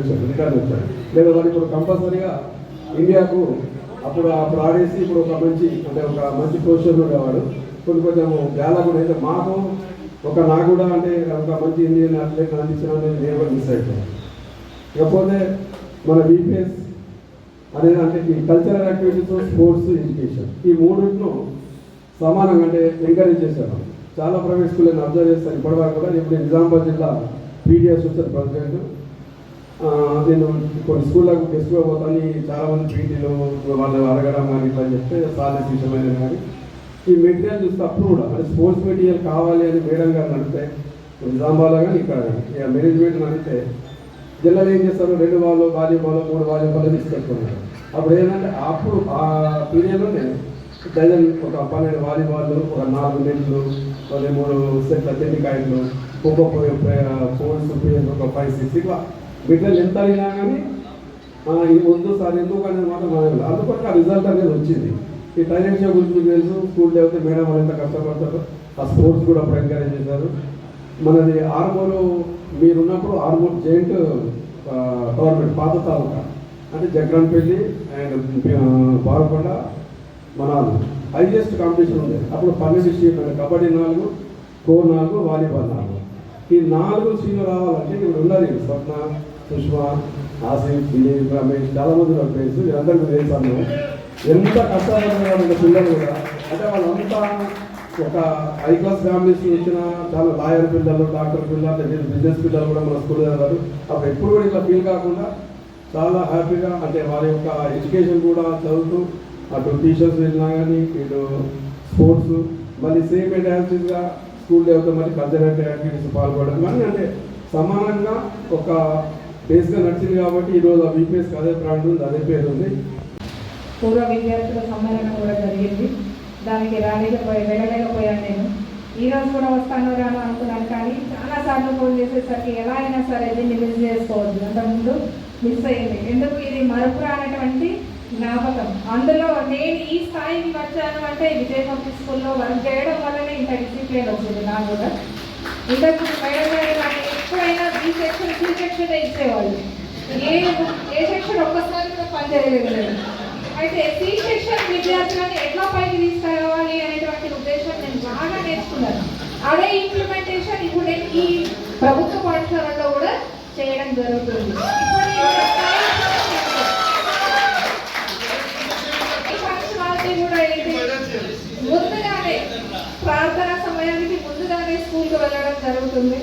వచ్చాడు. లేదా వాడు ఇప్పుడు కంపల్సరీగా ఇండియాకు అప్పుడు ఆడేసి ఇప్పుడు ఒక మంచి పొజిషన్లో ఉండేవాడు. కొంచెం బ్యాల కూడా అయితే మాకు నాకు కూడా అంటే ఒక మంచి ఇండియన్ అథ్లెట్ అందించడం అనేది నేను మిస్ అయిపోయాను. ఇకపోతే మన బీపీఎస్ అనేది అంటే ఈ కల్చరల్ యాక్టివిటీస్, స్పోర్ట్స్, ఎడ్యుకేషన్ ఈ మూడింటిను సమానంగా అంటే ఎంకరేజ్ చేశాను. చాలా ప్రైవేట్ స్కూల్ నేను అబ్జర్వ్ చేస్తాను ఇప్పటివరకు కూడా. ఇప్పుడు నిజామాబాద్ జిల్లా పీడిఎస్ వచ్చారు ప్రెసిడెంట్. నేను కొన్ని స్కూళ్ళకు గెస్ట్గా పోతాను. చాలామంది పీటీలు వాళ్ళు అడగడం కానీ ఇట్లా చెప్తే సాలెస్ విషయమైన కానీ ఈ మెటీరియల్ చూస్తే అప్పుడు కూడా అంటే స్పోర్ట్స్ మెటీరియల్ కావాలి అని మేడం గారు అడిగితే నిజామాబాద్లో కానీ ఇక్కడ ఇక మేనేజ్మెంట్ అడిగితే జిల్లాలో ఏం చేస్తారు 2 బాల్, వాలీబాల్, 3 వాలీబాల్ తీసుకెట్టుకున్నారు. అప్పుడు ఏంటంటే అప్పుడు ఆ పీరియడ్లోనే డజన్ ఒక 12 వాలీబాల్లు, ఒక 4 నెట్లు, 3 సెట్ల టెన్నికాయలు, ఖోఖో ఫోన్స్, ఒక 5, 6 ఇట్లా మెటీరియల్ ఎంత అయినా కానీ ఇది వద్దు సార్ ఎందుకు అనేది మాత్రం మనం అందుకని ఆ రిజల్ట్ అనేది వచ్చింది. ఈ ట్రైనింగ్ షో గురించి మీకు తెలుసు. స్కూల్ లేకపోతే మేడం వాళ్ళు ఎంత కష్టపడతారు. ఆ స్పోర్ట్స్ కూడా అప్పుడు ఎంకరేజ్ చేశారు. మనది ఆర్మూరు మీరున్నప్పుడు ఆర్మూరు జాయింట్ గవర్నమెంట్ పాత తాలూకా అంటే జగ్రాన్పల్లి అండ్ బారకొండ మన హైయెస్ట్ కాంపిటీషన్ ఉండేది. అప్పుడు 12 స్ట్రీమ్ అంటే కబడ్డీ 4, ఖో 4, వాలీబాల్ 4. ఈ 4 స్ట్రీమ్లు రావాలంటే ఇప్పుడు ఉన్నది స్వప్న, సుష్మా, ఆసిఫ్, దిలీప్, రమేష్ చాలామంది నాకు తెలుసు. వీళ్ళందరికీ తెలుసాను ఎంత కష్టపడుతున్నారు పిల్లలు కూడా. అంటే వాళ్ళంతా ఒక హై క్లాస్ ఫ్యామిలీస్ వచ్చిన చాలా లాయర్ పిల్లలు, డాక్టర్ పిల్లలు, బిజినెస్ పిల్లలు కూడా మన స్కూల్ చదివారు. అప్పుడు ఎప్పుడు కూడా ఇట్లా ఫీల్ కాకుండా చాలా హ్యాపీగా అంటే వాళ్ళ యొక్క ఎడ్యుకేషన్ కూడా చదువుతూ అటు టీచర్స్ వెళ్ళినా కానీ ఇటు స్పోర్ట్స్ మళ్ళీ సేమ్ యాక్టివిటీస్గా స్కూల్ లేకపోతే మళ్ళీ కల్చరల్ యాక్టివిటీస్ పాల్గొనడం కానీ అంటే సమానంగా ఒక బేస్గా నడిచింది. కాబట్టి ఈరోజు ఆ బీపీఎస్కి అదే బ్రాండ్ ఉంది, అదే పేరు ఉంది. పూర్వ విద్యార్థుల సమ్మేళనం కూడా జరిగింది. దానికి వెళ్ళలేకపోయాను నేను. ఈరోజు కూడా వస్తాను రాను అనుకున్నాను కానీ చాలాసార్లు ఫోన్ చేసేసరికి ఎలా అయినా సరే దీన్ని మిస్ చేసుకోవద్దు. అంతకుముందు మిస్ అయ్యింది. ఎందుకు ఇది మరపురానటువంటి జ్ఞాపకం. అందులో నేను ఈ స్థాయికి వచ్చాను అంటే విజయ్ పబ్లిక్ స్కూల్లో వర్క్ చేయడం వల్లనే ఇంత డిసిప్లిన్ వచ్చింది నాకు కూడా. ఇంతకు మేడం గారు నాకు ఎప్పుడైనా బి సెక్షన్, సి సెక్షన్ ఇచ్చేవాళ్ళు. ఏ సెక్షన్ ఒక్కసారి కూడా పనిచేయలేదు నేను. అయితే సి సెక్షన్ విద్యార్థులను ఎట్లా పైకి తీసుకురావాలి అనేటువంటి ఉద్దేశం నేను బాగా నేర్చుకున్నాను. అదే ఇంప్లిమెంటేషన్ ఇప్పుడు నేను ఈ ప్రభుత్వ పాఠశాలలో కూడా చేయడం జరుగుతుంది. ఫంక్షనాలిటీ కూడా ఏంటి, ముందుగానే ప్రార్థన సమయానికి ముందుగానే స్కూల్కి వెళ్ళడం జరుగుతుంది.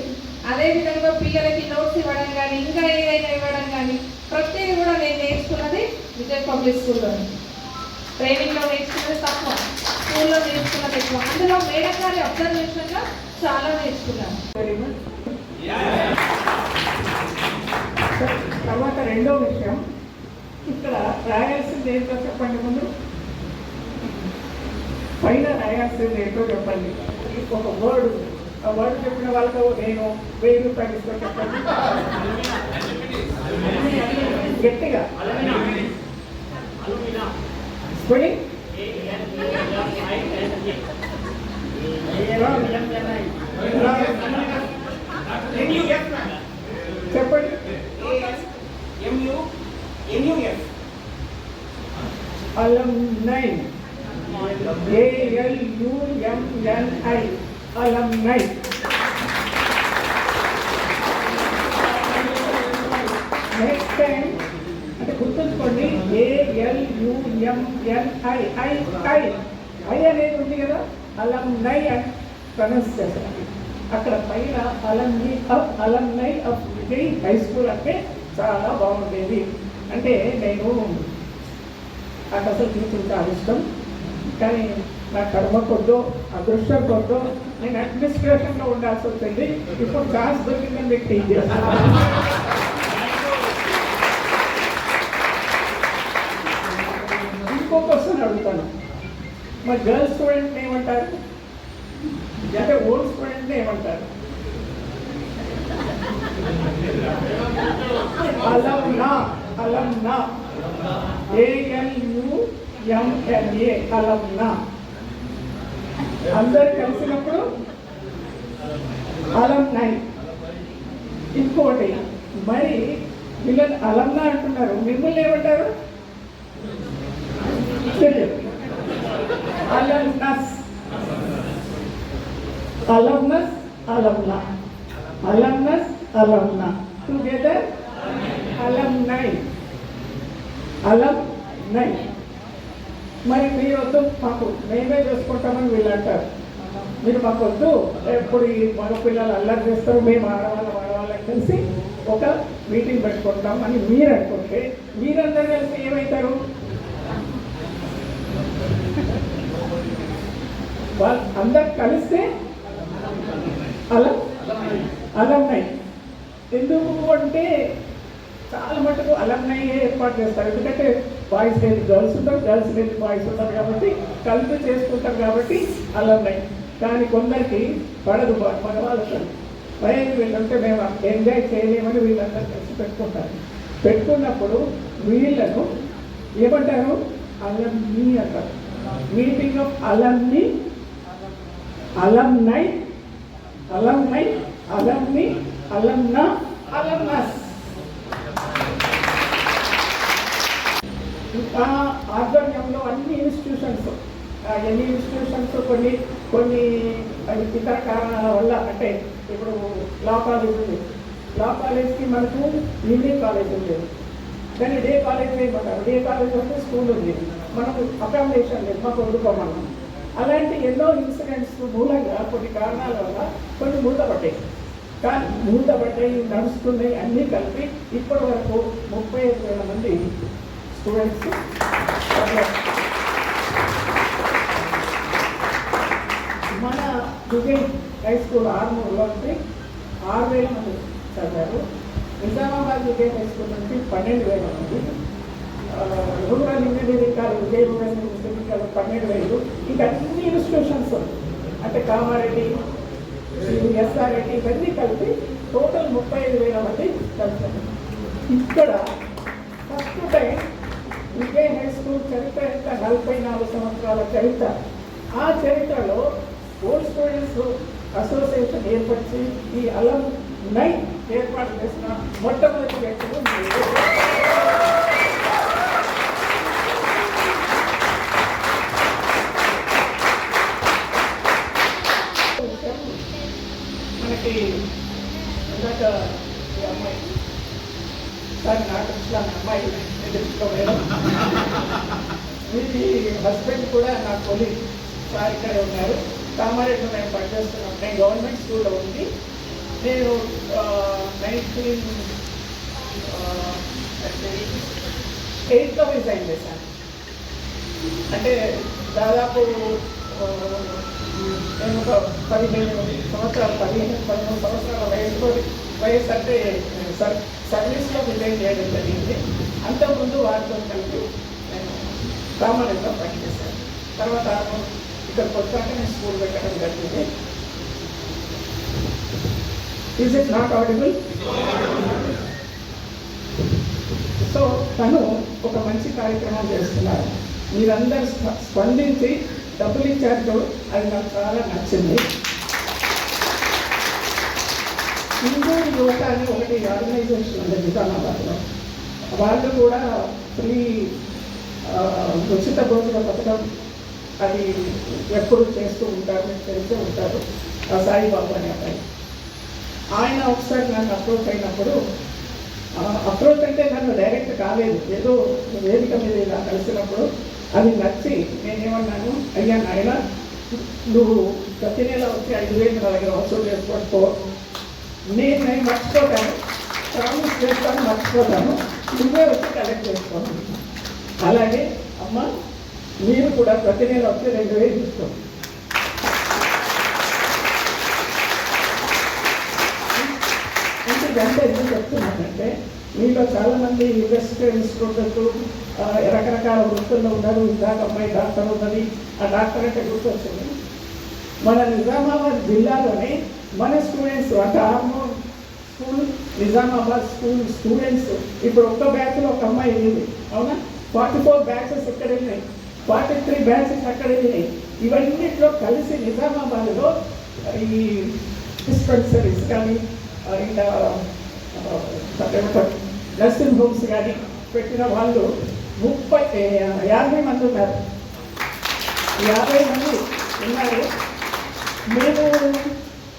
అదేవిధంగా పిల్లలకి నోట్స్ ఇవ్వడం కానీ ఇంకా ఏదైనా ఇవ్వడం కానీ ప్రతిదీ కూడా నేను నేర్చుకున్నది విజయ్ పబ్లిక్ స్కూల్లో. ట్రైనింగ్లో నేర్చుకున్నది తక్కువ, స్కూల్లో నేర్చుకున్నది ఎక్కువ. అందులో మేడం గారి అబ్జర్వేషన్గా చాలా నేర్చుకున్నాను. తర్వాత రెండో విషయం, ఇక్కడ రాయాల్సింది ఏంటో చెప్పండి. ముందు పైన రాయాల్సింది ఏంటో చెప్పండి. ఒక వర్డ్, ఆ వర్డ్ చెప్పిన వాళ్ళకు నేను 1000 రూపాయలు ఇస్తా చెప్పండి గట్టిగా. స్పెల్లింగ్ చెప్పండి. alumni, ALUMNI, alumni. Next time అంటే గుర్తుంచుకోండి, ALUMNI, ఐ అనేది ఉంది కదా, alumni అని ప్రొనౌన్స్ చేస్తారు. అక్కడ పైన alumni of Vijay high school అంటే చాలా బాగుండేది. అంటే నేను నాకు అసలు టీచింగ్ చాలా ఇష్టం, కానీ నా కర్మ కొద్దో అదృష్టం కొద్దో నేను అడ్మినిస్ట్రేషన్లో ఉండాల్సి వచ్చింది. ఇప్పుడు ఛాన్స్ దొరికిందని మీకు టీచ్ చేస్తాను. ఇంకో క్వశ్చన్ అడుగుతాను, మరి గర్ల్స్ స్టూడెంట్ని ఏమంటారు, అంటే ఓల్డ్ స్టూడెంట్ని ఏమంటారు? అలమ్నా, అలమ్నా, ALUMNA, అలమ్నా. అందరు కలిసినప్పుడు అలమ్నై. ఇంకోటి, మరి వీళ్ళని అలమ్నా అంటున్నారు, మిమ్మల్ని ఏమంటారు? Alumnus, alumnus, alumna, alumnus, alumna, together alumnae, alumnae. మరి మీరు వద్దు, మాకు మేమే చేసుకుంటామని వీళ్ళు అంటారు. మీరు మాకు వద్దు, ఎప్పుడు ఈ మగ పిల్లలు అల్లరి చేస్తారు, మేము ఆడవాళ్ళని కలిసి ఒక మీటింగ్ పెట్టుకుంటాం అని మీరు అనుకుంటే, మీరందరూ కలిసి ఏమవుతారు? వాళ్ళు అందరు కలిస్తే అలమ్నై. ఎందుకు అంటే చాలా మటుకు అలమ్నై ఏర్పాటు చేస్తారు. ఎందుకంటే బాయ్స్ లేదు గర్ల్స్ ఉంటారు, గర్ల్స్ లేదు బాయ్స్ ఉంటారు, కాబట్టి కలిపి చేసుకుంటారు, కాబట్టి అలమ్నై. కానీ కొందరికి పడదు, మగవాళ్ళతో భయం. వీళ్ళంటే మేము ఎంజాయ్ చేయలేమని వీళ్ళందరూ కలిసి పెట్టుకుంటారు. పెట్టుకున్నప్పుడు వీళ్ళను ఏమంటారు? అలమ్ని అంటారు. Meeting of alumni, alumnae, alumnae, alumni, alumna, alumnus. ఆధ్వర్యంలో అన్ని ఇన్స్టిట్యూషన్స్ కొన్ని ఇతర కారణాల వల్ల, అంటే ఇప్పుడు లా కాలేజ్ ఉంది, లా కాలేజ్కి మనకు ఈవినింగ్ కాలేజ్ ఉంది, కానీ డే కాలేజ్ ఏమంటారు? డే కాలేజ్ అంటే స్కూల్ ఉంది, మనకు అకామిడేషన్ లేదు, మాకు వదుకోమన్నాం. అలాంటి ఎన్నో ఇన్సిడెంట్స్ మూలంగా కొన్ని కారణాల వల్ల కొన్ని మూతపడ్డాయి. కానీ మూతపడ్డాయి, నడుస్తున్నాయి, అన్నీ కలిపి ఇప్పటి వరకు 35,000 మంది స్టూడెంట్స్ మన విజయ్ హై స్కూల్ ఆర్మూర్లో నుంచి 6,000 మంది చదివారు. నిజామాబాద్ విజయ్ హై స్కూల్ నుంచి 12,000 మంది, rural engineering college, Vijay rural engineering college 12,000. ఇంకా అన్ని ఇన్స్టిట్యూషన్స్ అంటే కామారెడ్డి, ఎస్ఆర్ఐటి ఇవన్నీ కలిపి టోటల్ 35,000 మంది కలిసారు. ఇక్కడ first time Vijay high school చరిత్ర ఎంత 44 సంవత్సరాల చరిత్ర. ఆ చరిత్రలో ఓల్డ్ స్టూడెంట్స్ అసోసియేషన్ ఏర్పరిచి ఈ అలమ్నై ఏర్పాటు చేసిన మొట్టమొదటి వ్యక్తులు మనకి ఇందాక ఈ అమ్మాయి సార్ నాకు అమ్మాయి తెలుసుకోలేదు, వీటి హస్బెండ్ కూడా నా కొలీగ్ సార్ ఇక్కడే ఉన్నారు. కామారెడ్డిలో నేను పనిచేస్తున్నాను. నేను గవర్నమెంట్ స్కూల్లో ఉంది. నేను 1988లో రిజైన్ చేశాను. అంటే దాదాపు నేను ఒక 15 సంవత్సరాలు 13 సంవత్సరాల వయసు అంటే సర్వీస్లో రిజైన్ చేయడం జరిగింది. అంతకుముందు వారితో కలిపి నేను కామారెడ్డిలో పనిచేశాను. తర్వాత ఇక్కడికి వచ్చాక నేను స్కూల్ పెట్టడం జరిగింది. Is it not audible? So తను ఒక మంచి కార్యక్రమం చేస్తున్నారు. మీరందరూ స్పందించి డబ్బులు ఇచ్చారు చూడు, అది నాకు చాలా నచ్చింది. హిందూ యువత అని ఒకటి ఆర్గనైజేషన్ ఉంది నిజామాబాద్లో. వాళ్ళు కూడా ఫ్రీ ఉచిత భోజన పథకం అది ఎప్పుడు చేస్తూ ఉంటారు, మీకు తెలిసే ఉంటారు. సాయిబాబు అనే అబ్బాయి ఆయన ఒకసారి నన్ను అప్రోచ్ అయినప్పుడు, అప్రోచ్ అంటే నన్ను డైరెక్ట్ కాలేదు, ఏదో వేదిక మీద ఇలా కలిసినప్పుడు అది నచ్చి నేనేమన్నాను, అయ్యా నాయన నువ్వు ప్రతి నెల వచ్చి 5,000 నా దగ్గర వసూలు చేసుకొని పో, నేను మర్చిపోతాను, ప్రామిస్ చేస్తాను మర్చిపోతాను, నువ్వే వచ్చి కలెక్ట్ చేసుకోండి. అలాగే అమ్మ మీరు కూడా ప్రతి నెల వచ్చి 2,000 తీసుకోండి. ఇదంతా ఎందుకు చెప్తున్నానంటే, మీలో చాలామంది ఇన్స్టిట్యూట్ రకరకాల వృత్తుల్లో ఉన్నారు. ఇందాక అమ్మాయి డాక్టర్ ఉన్నది, ఆ డాక్టర్ అంటే గుర్తొచ్చింది. మన నిజామాబాద్ జిల్లాలోనే మన స్టూడెంట్స్ అంటే Armoor school, Nizamabad school students ఇప్పుడు ఒక్క బ్యాచ్లో ఒక అమ్మాయి వెళ్ళింది, అవునా? 44 బ్యాచెస్ ఇక్కడ వెళ్ళినాయి, 43 బ్యాచెస్ అక్కడ వెళ్ళినాయి. ఇవన్నిట్లో కలిసి నిజామాబాద్లో ఈ డిస్పెన్సరీస్ కానీ ఇంకా నర్సింగ్ హోమ్స్ కానీ పెట్టిన వాళ్ళు 50 మంది ఉన్నారు. 50 మంది ఉన్నారు. మేము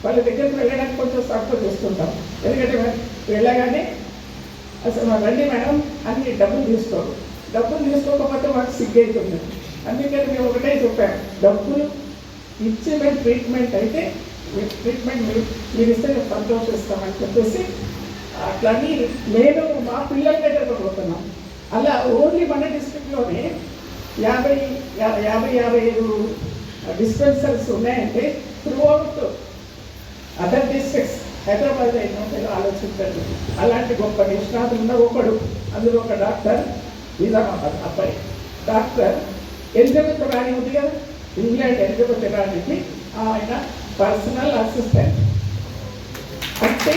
వాళ్ళ దగ్గరికి వెళ్ళడానికి కొంచెం సపోర్ట్ చేస్తుంటాం. ఎందుకంటే వెళ్ళగానే అసలు రండి మేడం అన్ని డబ్బులు తీసుకోరు, డబ్బులు తీసుకోకపోతే మాకు సిగ్గైతుంది. అందుకని మేము ఒకటే చెప్పాము, డబ్బులు ఇచ్చి మేము ట్రీట్మెంట్ అయితే ట్రీట్మెంట్ మీరు ఇస్తే మేము సంతోషిస్తామని చెప్పేసి అట్లని నేను మా పిల్లల దగ్గరకు పోతున్నాం. అలా ఓన్లీ మన డిస్ట్రిక్ట్లోనే 55 డిస్పెన్సరీస్ ఉన్నాయంటే through out other districts Hyderabad అయినా ఆలోచించండి. అలాంటి గొప్ప నిష్ణాతులు ఉన్న ఒకడు, అందులో ఒక డాక్టర్ నిజామాబాద్ అబ్బాయి, డాక్టర్ ఎలిజబెత్ రాణి ఉంది కదా, ఇంగ్లాండ్ ఎలిజబెత్ రాణికి ఆయన పర్సనల్ అసిస్టెంట్. అంటే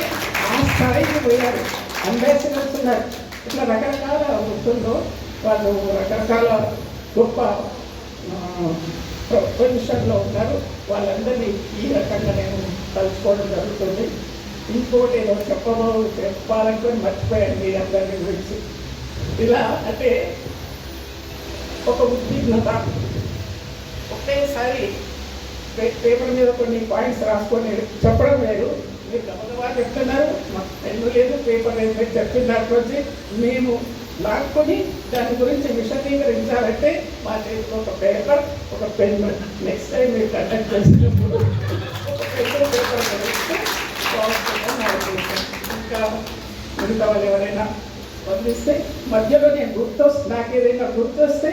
ఆ స్థాయికి పోయారు. అంబాసిడర్స్ ఉన్నారు. ఇట్లా రకరకాల వృత్తుల్లో వాళ్ళు రకరకాల గొప్ప పొజిషన్లో ఉన్నారు. వాళ్ళందరినీ ఈ రకంగా నేను కలుసుకోవడం జరుగుతుంది. ఇంకోటి ఏదో చెప్పాలనుకొని మర్చిపోయాను మీ అందరి గురించి. ఇలా అంటే ఒక ఉద్విగ్నత, ఒకేసారి పేపర్ మీద కొన్ని పాయింట్స్ రాసుకొని చెప్పడం లేదు. మీరు గమనవా చెప్తున్నారు, మాకు పెన్ను లేదు, పేపర్ లేదు, మీరు చెప్పిన దాంట్లో వచ్చి మేము లాక్కొని దాని గురించి విశదీకరించాలంటే మా చేతిలో ఒక పేపర్, ఒక పెన్ను. నెక్స్ట్ టైం మీరు కండక్ట్ చేసినప్పుడు ఒక పెన్ను పేపర్ కలిగితే బాగుంటుందని నా ఉద్దేశం. ఇంకా మిగతా వాళ్ళు ఎవరైనా పంపిస్తే మధ్యలో నేను నాకు ఏదైనా గుర్తొస్తే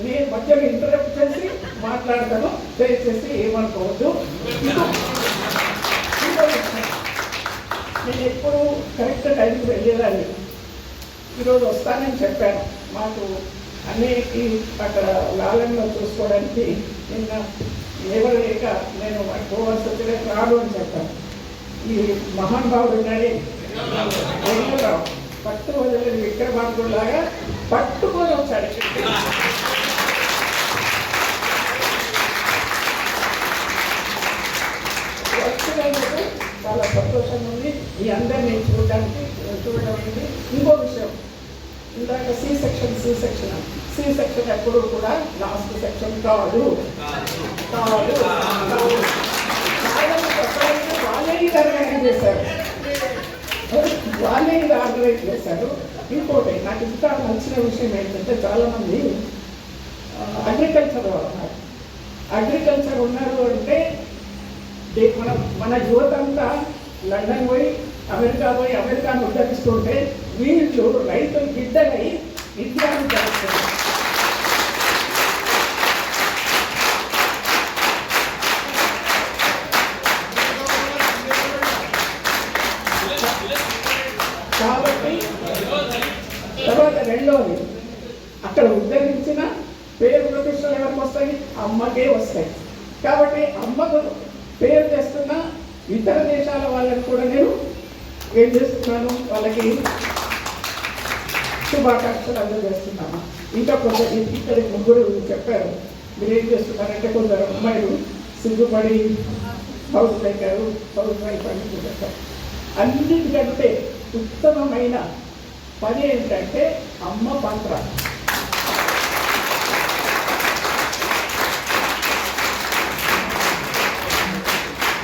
నేను మధ్యలో ఇంటరప్ట్ చేసి మాట్లాడతాను, దయచేసి ఏమనుకోవద్దు. నేను ఎప్పుడు కరెక్ట్ టైంకి వెళ్ళేదాన్ని. ఈరోజు వస్తానని చెప్పాను. మాకు అన్నిటికీ అక్కడ లాలంలో చూసుకోవడానికి నిన్న ఎవరు లేక నేను పోవాల్సి వచ్చిన రాడు అని చెప్పాను. ఈ మహానుభావుడు ఉన్నాడే వెంకటరావు, పట్టు వదిలేని విక్రమార్కుడు లాగా పట్టుకొని వచ్చాడు. వచ్చినందుకు చాలా సంతోషంగా ఉంది. మీ అందరినీ చూడడం అయింది. ఇంకో విషయం, ఇందాక సి సెక్షన్ ఎప్పుడు కూడా లాస్ట్ సెక్షన్ కాదు. వాళ్ళే ఆర్గనైజ్ చేశారు. ఇంకోటి నాకు ఇంకా నచ్చిన విషయం ఏంటంటే, చాలామంది అగ్రికల్చర్ ఉన్నారు అంటే మన యువత అంతా లండన్ పోయి అమెరికాను ఉద్ధరిస్తుంటే వీళ్ళు రైతులు బిడ్డలై ఇండియాను జరుగుతుంది. కాబట్టి తర్వాత రెండోది, అక్కడ ఉద్ధరించిన పేరు ప్రతిష్టలు ఎవరికి వస్తాయి? అమ్మకే వస్తాయి. కాబట్టి అమ్మకు పేరు తెస్తున్న ఇతర దేశాల వాళ్ళని కూడా నేను ఏం చేస్తున్నాను, వాళ్ళకి శుభాకాంక్షలు అందజేస్తున్నాను. ఇంకా కొంత ఇక్కడ ముగ్గురు చెప్పారు, మీరు ఏం చేస్తున్నారంటే కొందరు అమ్మాయిలు సిగ్గుపడి హౌస్ మేకర్ హౌస్ వైఫ్ అనుకుంటారు. అన్నిటికంటే ఉత్తమమైన పని ఏంటంటే అమ్మ పాత్ర.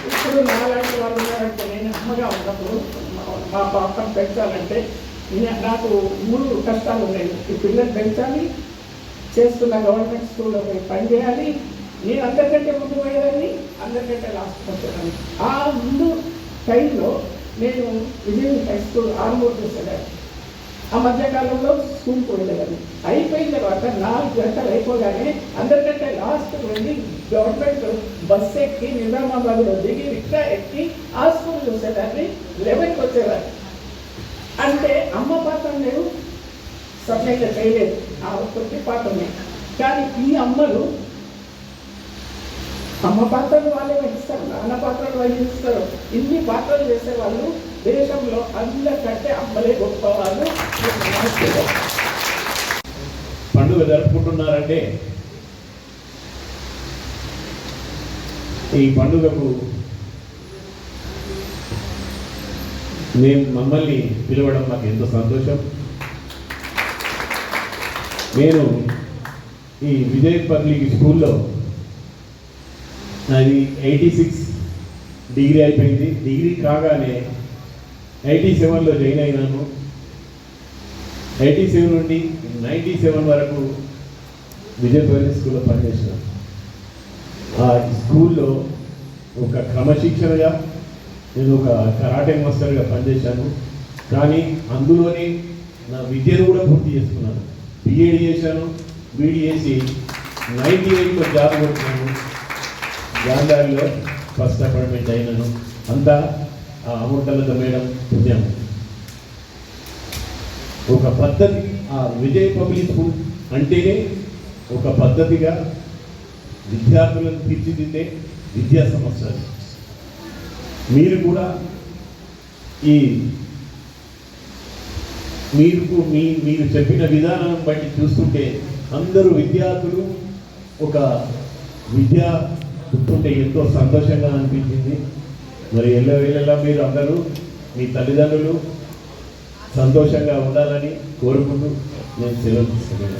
ఇప్పుడు నాలాంటి వాళ్ళు ఉన్నారంటే, నేను అమ్మగా ఉన్నప్పుడు మా పాపను పెంచాలంటే నాకు 3 కష్టాలు ఉన్నాయి. ఈ పిల్లలు పెంచాలి, చేస్తున్న గవర్నమెంట్ స్కూల్లో పోయి పని చేయాలి, నేను అందరికంటే ముందు పోయేదాన్ని, అందరికంటే లాస్ట్ వచ్చేదాన్ని. ఆ ముందు టైంలో నేను విజయ్ హై స్కూల్ ఆర్మూర్ చేసేదాన్ని. ఆ మధ్యకాలంలో స్కూల్కి వెళ్ళేదాన్ని. అయిపోయిన తర్వాత 4 గంటలు అయిపోగానే అందరికంటే లాస్ట్ వెళ్ళి గవర్నమెంట్ బస్సు ఎక్కి నిజామాబాద్లో దిగి రిక్షా ఎక్కి ఆ స్కూల్ చూసేదాన్ని. 11కి వచ్చేదాన్ని. అంటే అమ్మ పాత్ర నేను సబ్జెక్ట్ చేయలేదు, ఆ ఒక్కటి పాత్రనే. కానీ ఈ అమ్మలు అమ్మ పాత్రలు వాళ్ళే వహిస్తారు, నాన్న పాత్రలు వహిస్తారు. ఇన్ని పాత్రలు చేసేవాళ్ళు దేశంలో అందరికంటే అమ్మలే గొప్ప వాళ్ళు. పండుగ జరుపుకుంటున్నారంటే ఈ పండుగకు మమ్మల్ని పిలవడం నాకు ఎంతో సంతోషం. నేను ఈ విజయ్ పబ్లిక్ స్కూల్లో నాది 86 డిగ్రీ అయిపోయింది. డిగ్రీ కాగానే 87లో జాయిన్ అయినాను. 87 నుండి 97 వరకు విజయ్ పబ్లిక్ స్కూల్లో పనిచేసినాను. ఆ స్కూల్లో ఒక క్రమశిక్షణగా నేను ఒక కరాటే మాస్టర్గా పనిచేశాను. కానీ అందులోనే నా విద్యను కూడా పూర్తి చేసుకున్నాను. బిఎడ్ చేశాను, బీడీ చేసి 98లో జాబ్ కొట్టినాను. గాంధారిలో ఫస్ట్ అపాయింట్మెంట్ అయినాను. అంతా ఆ అమృతలత మేడం పుణ్యం. ఒక పద్ధతి, ఆ విజయ్ పబ్లిక్ స్కూల్ అంటేనే ఒక పద్ధతిగా విద్యార్థులను తీర్చిదిద్దే విద్యా సంస్థ. మీరు కూడా మీరు చెప్పిన విధానం బట్టి చూస్తుంటే అందరూ విద్యార్థులు ఒక విద్యా గుర్తుంటే ఎంతో సంతోషంగా అనిపించింది. మరి ఎల్లవేళలా మీరు అందరూ మీ తల్లిదండ్రులు సంతోషంగా ఉండాలని కోరుకుంటూ నేను సెలవు తీసుకున్నాను.